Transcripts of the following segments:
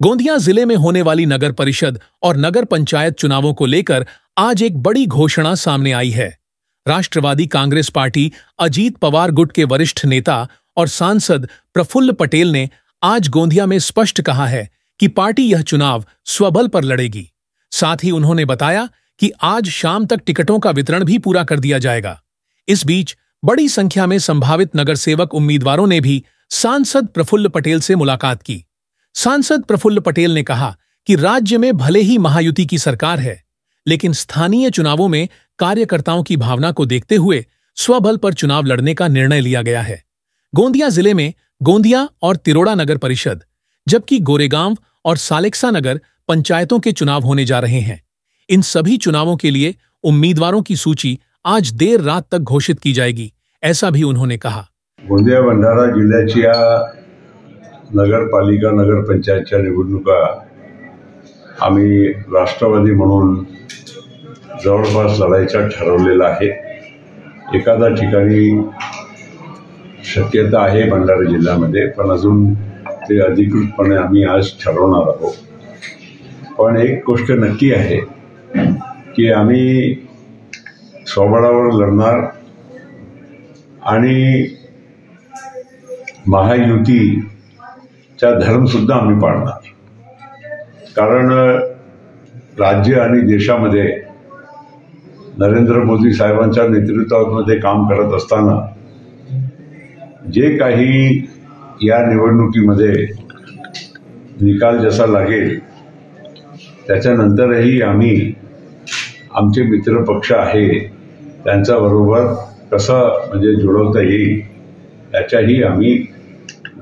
गोंदिया जिले में होने वाली नगर परिषद और नगर पंचायत चुनावों को लेकर आज एक बड़ी घोषणा सामने आई है। राष्ट्रवादी कांग्रेस पार्टी अजीत पवार गुट के वरिष्ठ नेता और सांसद प्रफुल्ल पटेल ने आज गोंदिया में स्पष्ट कहा है कि पार्टी यह चुनाव स्वबल पर लड़ेगी। साथ ही उन्होंने बताया कि आज शाम तक टिकटों का वितरण भी पूरा कर दिया जाएगा। इस बीच बड़ी संख्या में संभावित नगर सेवक उम्मीदवारों ने भी सांसद प्रफुल्ल पटेल से मुलाकात की। सांसद प्रफुल्ल पटेल ने कहा कि राज्य में भले ही महायुति की सरकार है, लेकिन स्थानीय चुनावों में कार्यकर्ताओं की भावना को देखते हुए स्वबल पर चुनाव लड़ने का निर्णय लिया गया है। गोंदिया जिले में गोंदिया और तिरोड़ा नगर परिषद, जबकि गोरेगांव और सालेक्सा नगर पंचायतों के चुनाव होने जा रहे हैं। इन सभी चुनावों के लिए उम्मीदवारों की सूची आज देर रात तक घोषित की जाएगी, ऐसा भी उन्होंने कहा। गोंदिया भंडारा जिल्ह्याच्या नगरपालिका नगरपंचायतच्या निवडणुका आम्ही राष्ट्रवादी म्हणून जवळपास लढायचा ठरवलेला आहे। एखाद्या ठिकाणी शक्यता आहे भंडारा जिल्ह्यामध्ये, पण अजून ते अधिकृतपणे आम्ही आज ठरवणार आहोत। पण एक गोष्ट नक्की आहे की आम्ही स्वबळावर लढणार आणि महायुतीचा धर्म सुद्धा आम्ही पाळणार। कारण राज्य आणि देशामध्ये नरेंद्र मोदी साहेबांच्या नेतृत्वामध्ये काम करत असताना जे काही या निवडणुकीमध्ये निकाल जसा लागेल त्याच्यानंतरही आम्ही आमचे मित्र पक्ष आहे त्यांच्याबरोबर कसं म्हणजे जुळवता येईल याच्याही आम्ही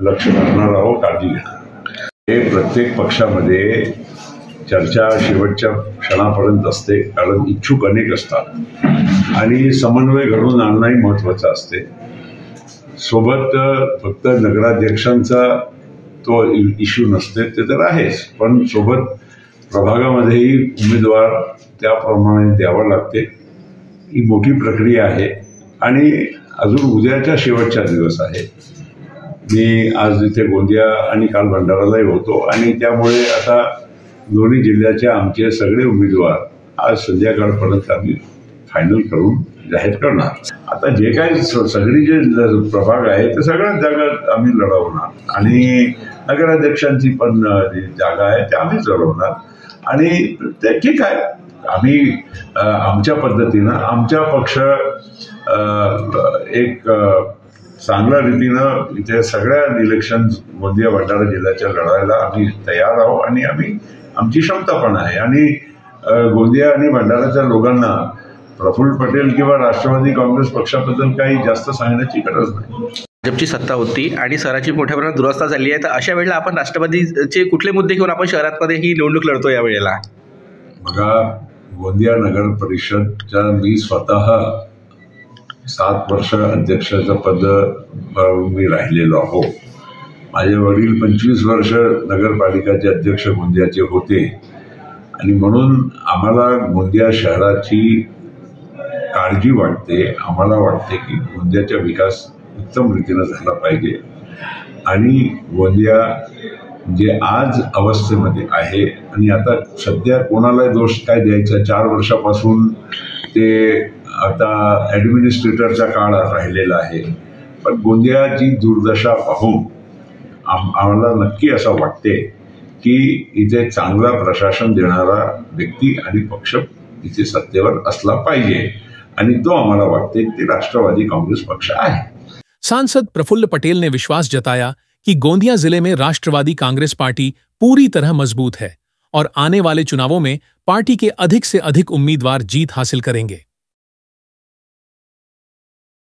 लक्ष घालणार आहोत, काळजी घेणार। हे प्रत्येक पक्षामध्ये चर्चा शेवटच्या क्षणापर्यंत असते, कारण इच्छुक अनेक असतात आणि समन्वय घडवून आणणंही महत्त्वाचं असते। सोबत फक्त नगराध्यक्षांचा तो इश्यू नसते, ते तर आहेच, पण सोबत प्रभागामध्येही उमेदवार त्याप्रमाणे द्यावा लागते। ही मोठी प्रक्रिया आहे आणि अजून उद्याचा शेवटचा दिवस आहे। मी आज इथे गोंदिया आणि काल भंडारालाही होतो आणि त्यामुळे आता दोन्ही जिल्ह्याचे आमचे सगळे उमेदवार आज संध्याकाळपर्यंत आम्ही फायनल करून जाहीर करणार। आता जे काही सगळी जे प्रभाग आहे ते सगळ्याच जागा आम्ही लढवणार आणि नगराध्यक्षांची पण जी जागा आहे ते आम्हीच लढवणार आणि ते ठीक आहे। आम्ही आमच्या पद्धतीनं आमचा पक्ष एक चांगल्या रीतीनं इथे सगळ्या इलेक्शन गोंदिया भंडारा जिल्ह्याच्या लढायला आम्ही तयार आहोत आणि आम्ही आमची क्षमता पण आहे आणि गोंदिया आणि भंडाराच्या लोकांना प्रफुल्ल पटेल किंवा राष्ट्रवादी काँग्रेस पक्षाबद्दल काही जास्त सांगण्याची गरज नाही। भाजपची सत्ता होती आणि शहराची मोठ्या प्रमाणात दुरवस्था झाली आहे, तर अशा वेळेला आपण राष्ट्रवादीचे कुठले मुद्दे घेऊन आपण शहरामध्ये ही निवडणूक लढतो या वेळेला? बघा, गोंदिया नगर परिषदच्या मी स्वतः 7 वर्ष अध्यक्षाचं पद मी राहिलेलो आहो। माझे वडील 25 वर्ष नगरपालिकाचे अध्यक्ष गोंदियाचे होते आणि म्हणून आम्हाला गोंदिया शहराची काळजी वाटते। आम्हाला वाटते की गोंदियाचा विकास उत्तम रीतीने झाला पाहिजे आणि गोंदिया जे आज अवस्थेमध्ये आहे आणि आता सध्या कोणाला दोष काय द्यायचा, 4 वर्षापासून ते आता ॲडमिनिस्ट्रेटरचा काळ राहिलेला आहे, पण गोंदियाची दुर्दशा पाहून आम्हाला नक्की असं वाटते की इथे चांगला प्रशासन देणारा व्यक्ती आणि पक्ष इथे सत्तेवर असला पाहिजे आणि तो आम्हाला वाटते की राष्ट्रवादी कांग्रेस पक्ष आहे। सांसद प्रफुल्ल पटेल ने विश्वास जताया कि गोंदिया जिले में राष्ट्रवादी कांग्रेस पार्टी पूरी तरह मजबूत है और आने वाले चुनावों में पार्टी के अधिक से अधिक उम्मीदवार जीत हासिल करेंगे।